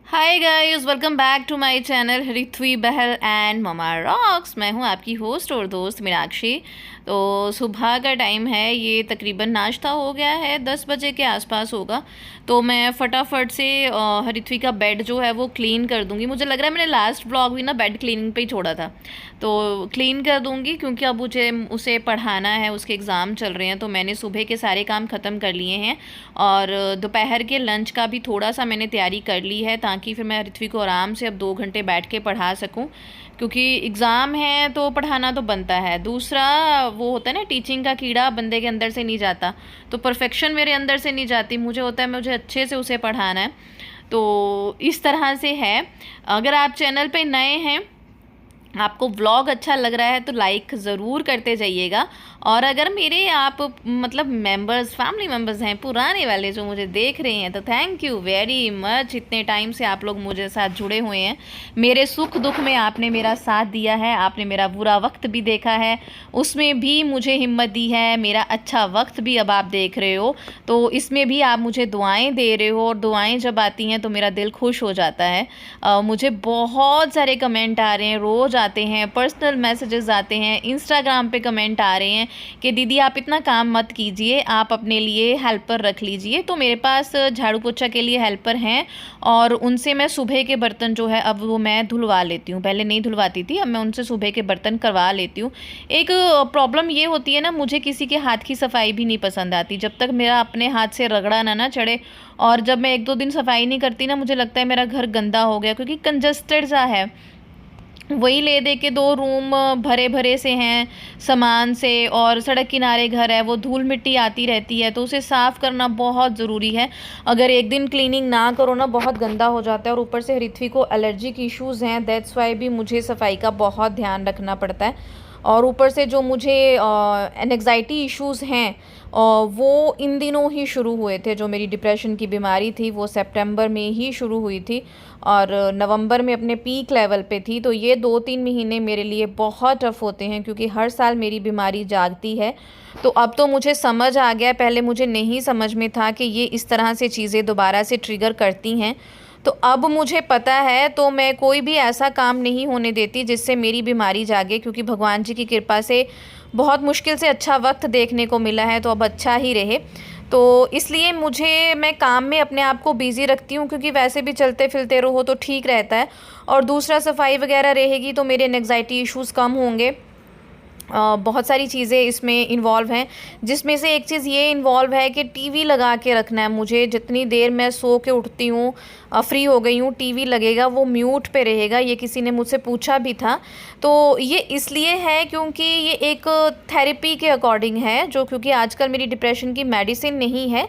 Hi guys, welcome back to my channel Ritvi Bahl and mama rocks. मैं हूं आपकी host और दोस्त मीनाक्षी। तो सुबह का टाइम है, ये तकरीबन नाश्ता हो गया है, 10 बजे के आसपास होगा। तो मैं फटाफट से ऋत्वी का बेड जो है वो क्लीन कर दूंगी। मुझे लग रहा है मैंने लास्ट व्लॉग भी ना बेड क्लीनिंग पे ही छोड़ा था, तो क्लीन कर दूंगी क्योंकि अब मुझे उसे पढ़ाना है, उसके एग्ज़ाम चल रहे हैं। तो मैंने सुबह के सारे काम ख़त्म कर लिए हैं और दोपहर के लंच का भी थोड़ा सा मैंने तैयारी कर ली है ताकि फिर मैं ऋत्वी को आराम से अब 2 घंटे बैठ के पढ़ा सकूं, क्योंकि एग्ज़ाम है तो पढ़ाना तो बनता है। दूसरा वो होता है ना, टीचिंग का कीड़ा बंदे के अंदर से नहीं जाता, तो परफेक्शन मेरे अंदर से नहीं जाती। मुझे होता है मुझे अच्छे से उसे पढ़ाना है। तो इस तरह से है। अगर आप चैनल पे नए हैं, आपको व्लॉग अच्छा लग रहा है तो लाइक ज़रूर करते जाइएगा। और अगर मेरे आप मतलब मेंबर्स, फैमिली मेंबर्स हैं पुराने वाले जो मुझे देख रहे हैं, तो थैंक यू वेरी मच। इतने टाइम से आप लोग मुझे साथ जुड़े हुए हैं, मेरे सुख दुख में आपने मेरा साथ दिया है, आपने मेरा बुरा वक्त भी देखा है, उसमें भी मुझे हिम्मत दी है, मेरा अच्छा वक्त भी अब आप देख रहे हो, तो इसमें भी आप मुझे दुआएं दे रहे हो। और दुआएं जब आती हैं तो मेरा दिल खुश हो जाता है। मुझे बहुत सारे कमेंट आ रहे हैं, रोज़ आते हैं, पर्सनल मैसेजेस आते हैं, इंस्टाग्राम पे कमेंट आ रहे हैं कि दीदी आप इतना काम मत कीजिए, आप अपने लिए हेल्पर रख लीजिए। तो मेरे पास झाड़ू पोछा के लिए हेल्पर हैं और उनसे मैं सुबह के बर्तन जो है अब वो मैं धुलवा लेती हूँ। पहले नहीं धुलवाती थी, अब मैं उनसे सुबह के बर्तन करवा लेती हूँ। एक प्रॉब्लम ये होती है ना, मुझे किसी के हाथ की सफाई भी नहीं पसंद आती जब तक मेरा अपने हाथ से रगड़ा ना चढ़े। और जब मैं 1-2 दिन सफाई नहीं करती ना, मुझे लगता है मेरा घर गंदा हो गया, क्योंकि कंजस्टेड सा है। वही ले दे के 2 रूम भरे भरे से हैं सामान से, और सड़क किनारे घर है, वो धूल मिट्टी आती रहती है, तो उसे साफ़ करना बहुत ज़रूरी है। अगर एक दिन क्लीनिंग ना करो ना, बहुत गंदा हो जाता है। और ऊपर से ऋत्वी को एलर्जी की इश्यूज़ हैं, दैट्स वाई भी मुझे सफाई का बहुत ध्यान रखना पड़ता है। और ऊपर से जो मुझे एंग्जाइटी इश्यूज़ हैं, वो इन दिनों ही शुरू हुए थे। जो मेरी डिप्रेशन की बीमारी थी वो सितंबर में ही शुरू हुई थी और नवंबर में अपने पीक लेवल पे थी। तो ये 2-3 महीने मेरे लिए बहुत टफ़ होते हैं, क्योंकि हर साल मेरी बीमारी जागती है। तो अब तो मुझे समझ आ गया, पहले मुझे नहीं समझ में था कि ये इस तरह से चीज़ें दोबारा से ट्रिगर करती हैं। तो अब मुझे पता है, तो मैं कोई भी ऐसा काम नहीं होने देती जिससे मेरी बीमारी जागे, क्योंकि भगवान जी की कृपा से बहुत मुश्किल से अच्छा वक्त देखने को मिला है, तो अब अच्छा ही रहे। तो इसलिए मैं काम में अपने आप को बिज़ी रखती हूँ, क्योंकि वैसे भी चलते फिरते रहो तो ठीक रहता है। और दूसरा, सफाई वगैरह रहेगी तो मेरे एंग्जाइटी इश्यूज़ कम होंगे। बहुत सारी चीज़ें इसमें इन्वॉल्व हैं, जिसमें से एक चीज़ ये इन्वॉल्व है कि टीवी लगा के रखना है मुझे। जितनी देर मैं सो के उठती हूँ, फ्री हो गई हूँ, टीवी लगेगा, वो म्यूट पे रहेगा। ये किसी ने मुझसे पूछा भी था। तो ये इसलिए है क्योंकि ये एक थेरेपी के अकॉर्डिंग है, जो क्योंकि आजकल मेरी डिप्रेशन की मेडिसिन नहीं है,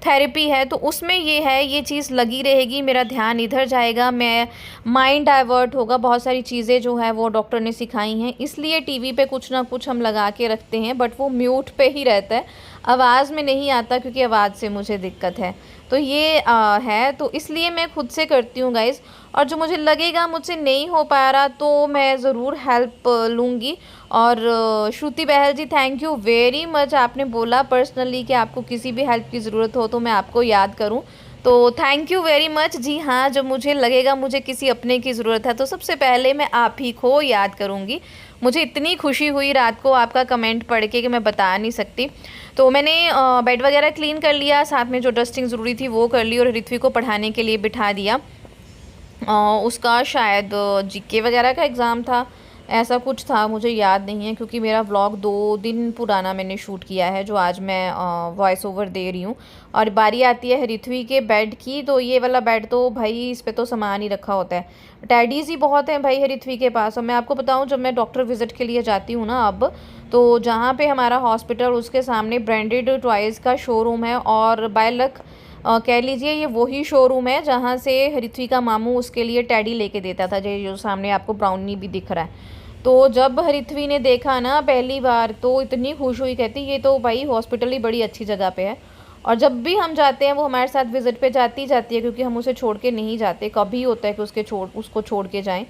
थेरेपी है। तो उसमें ये है, ये चीज़ लगी रहेगी, मेरा ध्यान इधर जाएगा, मैं माइंड डाइवर्ट होगा। बहुत सारी चीज़ें जो है वो डॉक्टर ने सिखाई हैं, इसलिए टीवी पे कुछ ना कुछ हम लगा के रखते हैं, बट वो म्यूट पे ही रहता है, आवाज़ में नहीं आता, क्योंकि आवाज़ से मुझे दिक्कत है। तो ये है, तो इसलिए मैं खुद से करती हूँ गाइज़। और जो मुझे लगेगा मुझसे नहीं हो पा रहा, तो मैं ज़रूर हेल्प लूँगी। और श्रुति बहल जी, थैंक यू वेरी मच। आपने बोला पर्सनली कि आपको किसी भी हेल्प की ज़रूरत हो तो मैं आपको याद करूं, तो थैंक यू वेरी मच। जी हाँ, जब मुझे लगेगा मुझे किसी अपने की ज़रूरत है, तो सबसे पहले मैं आप ही को याद करूँगी। मुझे इतनी खुशी हुई रात को आपका कमेंट पढ़ के कि मैं बता नहीं सकती। तो मैंने बेड वगैरह क्लीन कर लिया, साथ में जो डस्टिंग ज़रूरी थी वो कर ली, और ऋत्वी को पढ़ाने के लिए बिठा दिया। उसका शायद जीके वगैरह का एग्ज़ाम था, ऐसा कुछ था, मुझे याद नहीं है, क्योंकि मेरा व्लॉग 2 दिन पुराना मैंने शूट किया है, जो आज मैं वॉइस ओवर दे रही हूँ। और बारी आती है ऋत्वी के बेड की। तो ये वाला बेड तो भाई, इस पे तो सामान ही रखा होता है, टैडीज़ ही बहुत हैं भाई ऋत्वी के पास। और मैं आपको बताऊँ, जब मैं डॉक्टर विज़िट के लिए जाती हूँ ना अब, तो जहाँ पे हमारा हॉस्पिटल, उसके सामने ब्रांडेड टॉयज़ का शोरूम है, और बाय लक कह लीजिए ये वही शोरूम है जहाँ से ऋत्वी का मामू उसके लिए टैडी लेके देता था, जो सामने आपको ब्राउनी भी दिख रहा है। तो जब ऋत्वी ने देखा ना पहली बार, तो इतनी खुश हुई, कहती ये तो भाई हॉस्पिटल ही बड़ी अच्छी जगह पे है। और जब भी हम जाते हैं, वो हमारे साथ विज़िट पे जाती है, क्योंकि हम उसे छोड़ के नहीं जाते। कभी होता है कि उसको छोड़ के जाएं,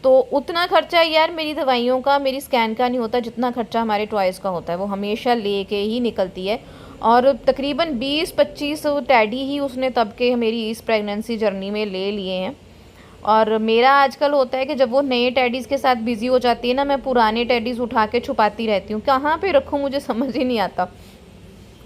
तो उतना खर्चा यार मेरी दवाइयों का, मेरी स्कैन का नहीं होता, जितना खर्चा हमारे टॉयज़ का होता है, वो हमेशा ले के ही निकलती है। और तकरीबन 20-25 टैडी ही उसने तब के मेरी इस प्रेगनेंसी जर्नी में ले लिए हैं। और मेरा आजकल होता है कि जब वो नए टैडीज़ के साथ बिज़ी हो जाती है ना, मैं पुराने टैडीज़ उठा के छुपाती रहती हूँ, कहाँ पे रखूँ मुझे समझ ही नहीं आता।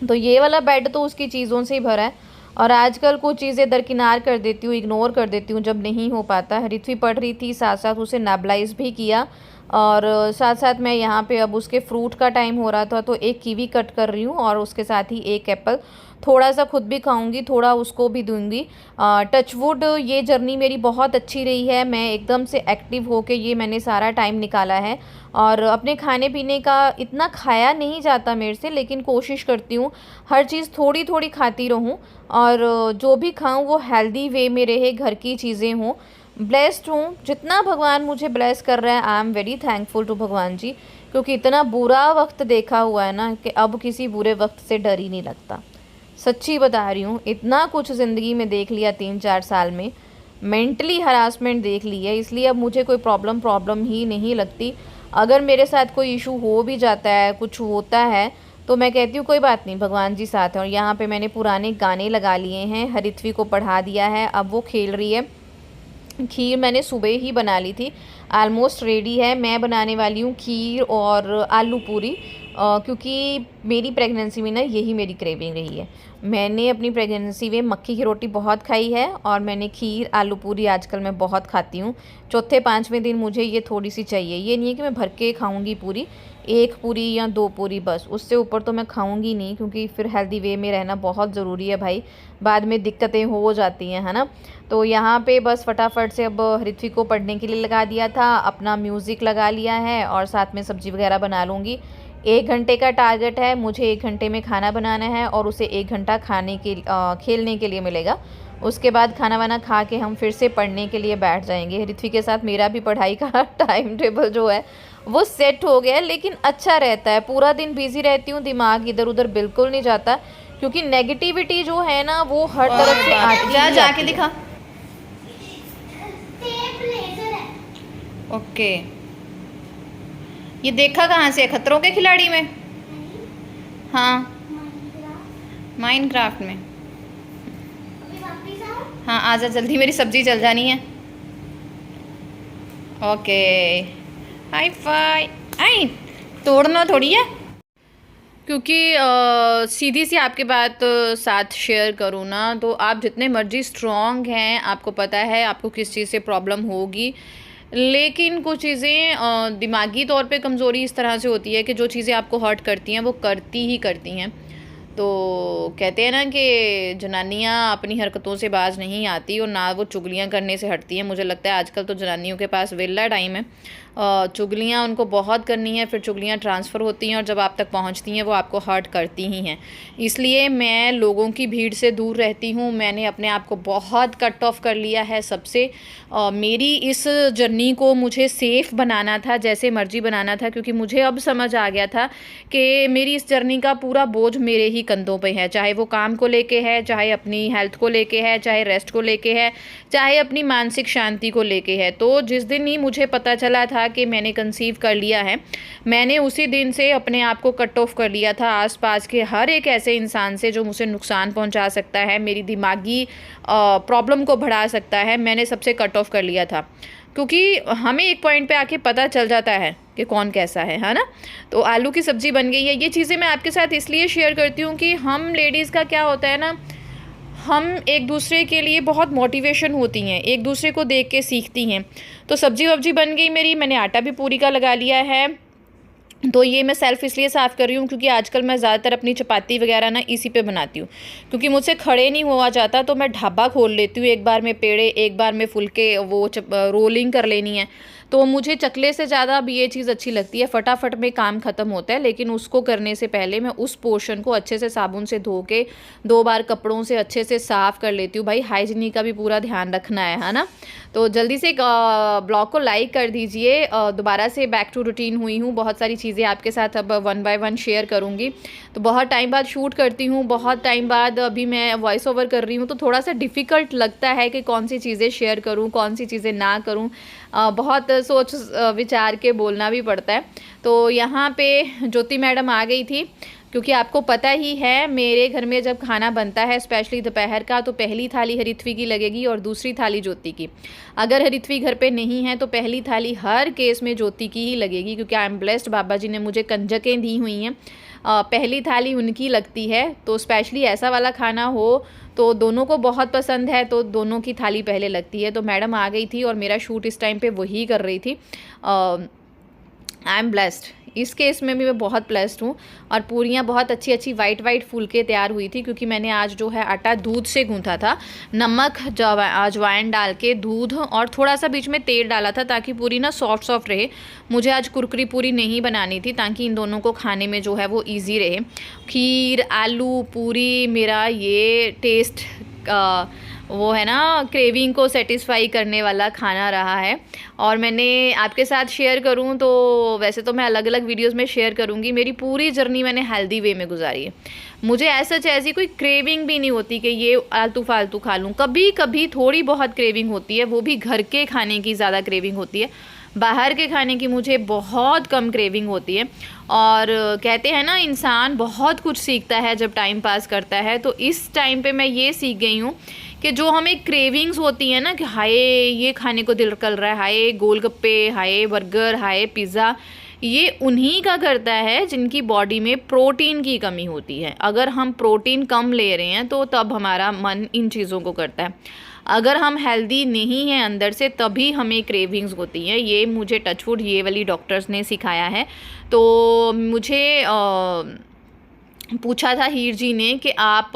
तो ये वाला बेड तो उसकी चीज़ों से ही भरा है। और आजकल कुछ चीज़ें दरकिनार कर देती हूँ, इग्नोर कर देती हूँ जब नहीं हो पाता। ऋत्वी पढ़ रही थी, साथ साथ उसे नेबुलाइज भी किया, और साथ साथ मैं यहाँ पे अब उसके फ्रूट का टाइम हो रहा था तो एक कीवी कट कर रही हूँ और उसके साथ ही एक एप्पल। थोड़ा सा खुद भी खाऊंगी, थोड़ा उसको भी दूंगी। टचवुड ये जर्नी मेरी बहुत अच्छी रही है, मैं एकदम से एक्टिव होके ये मैंने सारा टाइम निकाला है। और अपने खाने पीने का इतना खाया नहीं जाता मेरे से, लेकिन कोशिश करती हूँ हर चीज़ थोड़ी थोड़ी खाती रहूँ, और जो भी खाऊँ वो हेल्दी वे में रहे, घर की चीज़ें हों। ब्लेस्ड हूँ, जितना भगवान मुझे ब्लेस कर रहा है, I am very thankful to भगवान जी, क्योंकि इतना बुरा वक्त देखा हुआ है ना कि अब किसी बुरे वक्त से डर ही नहीं लगता। सच्ची बता रही हूँ, इतना कुछ ज़िंदगी में देख लिया 3-4 साल में, मेंटली हरासमेंट देख ली है, इसलिए अब मुझे कोई प्रॉब्लम ही नहीं लगती। अगर मेरे साथ कोई इशू हो भी जाता है, कुछ होता है, तो मैं कहती हूँ कोई बात नहीं, भगवान जी साथ हैं। और यहाँ पे मैंने पुराने गाने लगा लिए हैं, हरित्वी को पढ़ा दिया है, अब वो खेल रही है। खीर मैंने सुबह ही बना ली थी, ऑलमोस्ट रेडी है। मैं बनाने वाली हूँ खीर और आलू पूरी, क्योंकि मेरी प्रेगनेंसी में ना यही मेरी क्रेविंग रही है। मैंने अपनी प्रेगनेंसी में मक्की की रोटी बहुत खाई है, और मैंने खीर आलू पूरी आजकल मैं बहुत खाती हूँ। चौथे 5वें दिन मुझे ये थोड़ी सी चाहिए। ये नहीं है कि मैं भर के खाऊँगी पूरी, 1 पूरी या 2 पूरी बस, उससे ऊपर तो मैं खाऊँगी नहीं, क्योंकि फिर हेल्दी वे में रहना बहुत ज़रूरी है भाई, बाद में दिक्कतें हो जाती हैं, है ना। तो यहाँ पे बस फटाफट से अब ऋत्वी को पढ़ने के लिए लगा दिया था, अपना म्यूज़िक लगा लिया है, और साथ में सब्ज़ी वगैरह बना लूँगी। 1 घंटे का टारगेट है मुझे, 1 घंटे में खाना बनाना है, और उसे 1 घंटा खेलने के लिए मिलेगा। उसके बाद खाना वाना खा के हम फिर से पढ़ने के लिए बैठ जाएंगे। ऋत्वी के साथ मेरा भी पढ़ाई का टाइम टेबल जो है वो सेट हो गया है, लेकिन अच्छा रहता है। पूरा दिन बिजी रहती हूँ, दिमाग इधर उधर बिल्कुल नहीं जाता, क्योंकि नेगेटिविटी जो है ना वो हर तरफ से आती है। जाके दिखा। ओके, ये देखा कहाँ से? खतरों के खिलाड़ी में? हाँ, माइनक्राफ्ट में। हाँ आजा जल्दी, मेरी सब्जी जल जानी है। Okay, hi fi. आई तोड़ना थोड़ी है, क्योंकि सीधी सी आपके बात साथ शेयर करूँ ना, तो आप जितने मर्जी स्ट्रॉन्ग हैं, आपको पता है आपको किस चीज़ से प्रॉब्लम होगी, लेकिन कुछ चीज़ें दिमागी तौर पे कमज़ोरी इस तरह से होती है कि जो चीज़ें आपको हर्ट करती हैं वो करती ही करती हैं। तो कहते हैं ना कि जनानियाँ अपनी हरकतों से बाज नहीं आती, और ना वो चुगलियाँ करने से हटती हैं। मुझे लगता है आजकल तो जनानियों के पास वेला टाइम है, चुगलियाँ उनको बहुत करनी है, फिर चुगलियाँ ट्रांसफ़र होती हैं, और जब आप तक पहुँचती हैं वो आपको हर्ट करती ही हैं। इसलिए मैं लोगों की भीड़ से दूर रहती हूँ। मैंने अपने आप को बहुत कट ऑफ कर लिया है सबसे। मेरी इस जर्नी को मुझे सेफ़ बनाना था, जैसे मर्जी बनाना था, क्योंकि मुझे अब समझ आ गया था कि मेरी इस जर्नी का पूरा बोझ मेरे ही कंधों पे है, चाहे वो काम को लेके है, चाहे अपनी हेल्थ को लेके है, चाहे रेस्ट को लेके है, चाहे अपनी मानसिक शांति को लेके है। तो जिस दिन ही मुझे पता चला था कि मैंने कंसीव कर लिया है, मैंने उसी दिन से अपने आप को कट ऑफ कर लिया था आसपास के हर एक ऐसे इंसान से जो मुझे नुकसान पहुंचा सकता है, मेरी दिमागी प्रॉब्लम को बढ़ा सकता है। मैंने सबसे कट ऑफ कर लिया था, क्योंकि हमें एक पॉइंट पे आके पता चल जाता है कि कौन कैसा है ना। तो आलू की सब्ज़ी बन गई है। ये चीज़ें मैं आपके साथ इसलिए शेयर करती हूँ कि हम लेडीज़ का क्या होता है ना, हम एक दूसरे के लिए बहुत मोटिवेशन होती हैं, एक दूसरे को देख के सीखती हैं। तो सब्जी वब्जी बन गई मेरी, मैंने आटा भी पूरी का लगा लिया है। तो ये मैं सेल्फ़ इसलिए साफ़ कर रही हूँ क्योंकि आजकल मैं ज़्यादातर अपनी चपाती वगैरह ना इसी पे बनाती हूँ, क्योंकि मुझसे खड़े नहीं हुआ जाता। तो मैं ढाबा खोल लेती हूँ, एक बार में पेड़े, एक बार में फुलके, वो रोलिंग कर लेनी है। तो मुझे चकले से ज़्यादा अब ये चीज़ अच्छी लगती है, फटाफट में काम ख़त्म होता है। लेकिन उसको करने से पहले मैं उस पोर्शन को अच्छे से साबुन से धो के 2 बार कपड़ों से अच्छे से साफ़ कर लेती हूँ। भाई हाइजीनिक का भी पूरा ध्यान रखना है ना। तो जल्दी से ब्लॉग को लाइक कर दीजिए। दोबारा से बैक टू रूटीन हुई हूँ, बहुत सारी चीज़ें आपके साथ अब 1 बाय 1 शेयर करूँगी। तो बहुत टाइम बाद शूट करती हूँ, बहुत टाइम बाद अभी मैं वॉइस ओवर कर रही हूँ, तो थोड़ा सा डिफ़िकल्ट लगता है कि कौन सी चीज़ें शेयर करूँ, कौन सी चीज़ें ना करूँ। बहुत सोच विचार के बोलना भी पड़ता है। तो यहाँ पे ज्योति मैडम आ गई थी, क्योंकि आपको पता ही है मेरे घर में जब खाना बनता है स्पेशली दोपहर का, तो पहली थाली हरिथ्वी की लगेगी और दूसरी थाली ज्योति की। अगर हरिथ्वी घर पे नहीं है तो पहली थाली हर केस में ज्योति की ही लगेगी, क्योंकि आई एम ब्लेस्ड, बाबा जी ने मुझे कंजकें दी हुई हैं। पहली थाली उनकी लगती है, तो स्पेशली ऐसा वाला खाना हो तो दोनों को बहुत पसंद है, तो दोनों की थाली पहले लगती है। तो मैडम आ गई थी और मेरा शूट इस टाइम पे वही कर रही थी। आई एम ब्लेस्ड, इस केस में भी मैं बहुत ब्लेस्ड हूँ। और पूरियाँ बहुत अच्छी अच्छी वाइट फूल के तैयार हुई थी, क्योंकि मैंने आज जो है आटा दूध से गूँथा था, नमक अजवाइन डाल के दूध और थोड़ा सा बीच में तेल डाला था, ताकि पूरी ना सॉफ्ट रहे। मुझे आज कुरकुरी पूरी नहीं बनानी थी, ताकि इन दोनों को खाने में जो है वो ईजी रहे। खीर, आलू पूरी, मेरा ये टेस्ट वो है ना क्रेविंग को सेटिस्फाई करने वाला खाना रहा है। और मैंने आपके साथ शेयर करूं तो वैसे तो मैं अलग अलग वीडियोस में शेयर करूंगी, मेरी पूरी जर्नी मैंने हेल्दी वे में गुजारी है। मुझे ऐसी कोई क्रेविंग भी नहीं होती कि ये आलतू फालतू खा लूँ। कभी कभी थोड़ी बहुत क्रेविंग होती है, वो भी घर के खाने की ज़्यादा क्रेविंग होती है, बाहर के खाने की मुझे बहुत कम क्रेविंग होती है। और कहते हैं ना इंसान बहुत कुछ सीखता है जब टाइम पास करता है, तो इस टाइम पे मैं ये सीख गई हूँ कि जो हमें क्रेविंग्स होती हैं ना कि हाय ये खाने को दिल कर रहा है, हाय गोलगप्पे, हाय बर्गर, हाय पिज़्ज़ा, ये उन्हीं का करता है जिनकी बॉडी में प्रोटीन की कमी होती है। अगर हम प्रोटीन कम ले रहे हैं तो तब हमारा मन इन चीज़ों को करता है। अगर हम हेल्दी नहीं हैं अंदर से तभी हमें क्रेविंग्स होती हैं। ये मुझे टचवुड ये वाली डॉक्टर्स ने सिखाया है। तो मुझे पूछा था हीर जी ने कि आप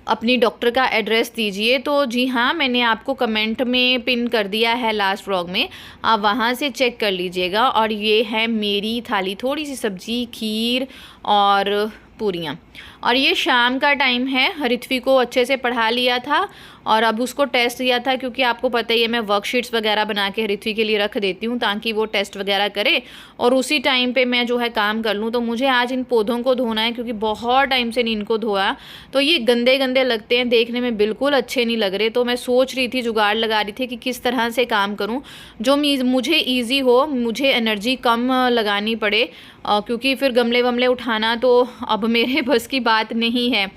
अपनी डॉक्टर का एड्रेस दीजिए, तो जी हाँ मैंने आपको कमेंट में पिन कर दिया है लास्ट व्लॉग में, आप वहाँ से चेक कर लीजिएगा। और ये है मेरी थाली, थोड़ी सी सब्ज़ी, खीर और पूरियाँ। और ये शाम का टाइम है। हरिथ्वी को अच्छे से पढ़ा लिया था और अब उसको टेस्ट दिया था, क्योंकि आपको पता ही है मैं वर्कशीट्स वगैरह बना के हरिथ्वी के लिए रख देती हूँ ताकि वो टेस्ट वगैरह करे और उसी टाइम पे मैं जो है काम कर लूँ। तो मुझे आज इन पौधों को धोना है, क्योंकि बहुत टाइम से नहीं इनको धोया, तो ये गंदे गंदे लगते हैं, देखने में बिल्कुल अच्छे नहीं लग रहे। तो मैं सोच रही थी, जुगाड़ लगा रही थी कि किस तरह से काम करूँ जो मुझे ईजी हो, मुझे एनर्जी कम लगानी पड़े, क्योंकि फिर गमले वमले उठाना तो अब मेरे बस की बात नहीं है।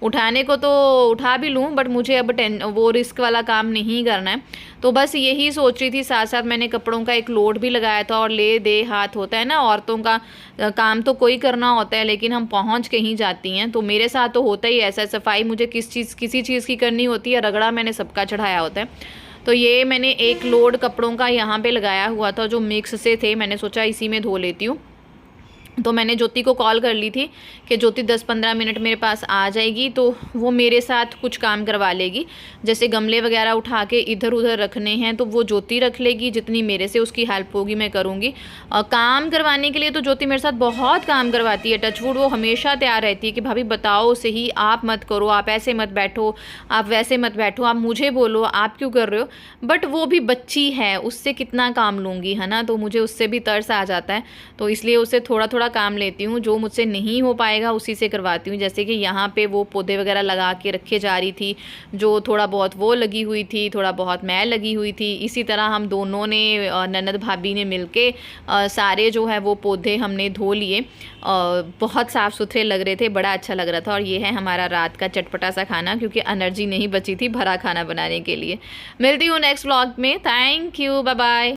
उठाने को तो उठा भी लूँ, बट मुझे अब वो रिस्क वाला काम नहीं करना है। तो बस यही सोच रही थी। साथ साथ मैंने कपड़ों का एक लोड भी लगाया था, और ले दे हाथ होता है ना, औरतों का काम तो कोई करना होता है लेकिन हम पहुंच कहीं जाती हैं। तो मेरे साथ तो होता ही ऐसा, सफाई मुझे किसी चीज़ की करनी होती है, रगड़ा मैंने सबका चढ़ाया होता है। तो ये मैंने एक लोड कपड़ों का यहाँ पे लगाया हुआ था जो मिक्स से थे, मैंने सोचा इसी में धो लेती हूँ। तो मैंने ज्योति को कॉल कर ली थी कि ज्योति 10-15 मिनट मेरे पास आ जाएगी, तो वो मेरे साथ कुछ काम करवा लेगी। जैसे गमले वगैरह उठा के इधर उधर रखने हैं तो वो ज्योति रख लेगी, जितनी मेरे से उसकी हेल्प होगी मैं करूँगी। काम करवाने के लिए तो ज्योति मेरे साथ बहुत काम करवाती है, टचवुड वो हमेशा तैयार रहती है कि भाभी बताओ सही, आप मत करो, आप ऐसे मत बैठो, आप वैसे मत बैठो, आप मुझे बोलो आप क्यों कर रहे हो। बट वो भी बच्ची है, उससे कितना काम लूँगी, है ना, तो मुझे उससे भी तरस आ जाता है। तो इसलिए उससे थोड़ा थोड़ा काम लेती हूँ, जो मुझसे नहीं हो पाएगा उसी से करवाती हूँ। जैसे कि यहाँ पे वो पौधे वगैरह लगा के रखे जा रही थी, जो थोड़ा बहुत वो लगी हुई थी, थोड़ा बहुत मैं लगी हुई थी। इसी तरह हम दोनों ने, ननद भाभी ने मिलके सारे जो है वो पौधे हमने धो लिए। बहुत साफ़ सुथरे लग रहे थे, बड़ा अच्छा लग रहा था। और ये है हमारा रात का चटपटा सा खाना, क्योंकि एनर्जी नहीं बची थी भरा खाना बनाने के लिए। मिलती हूँ नेक्स्ट व्लॉग में। Thank you, bye bye.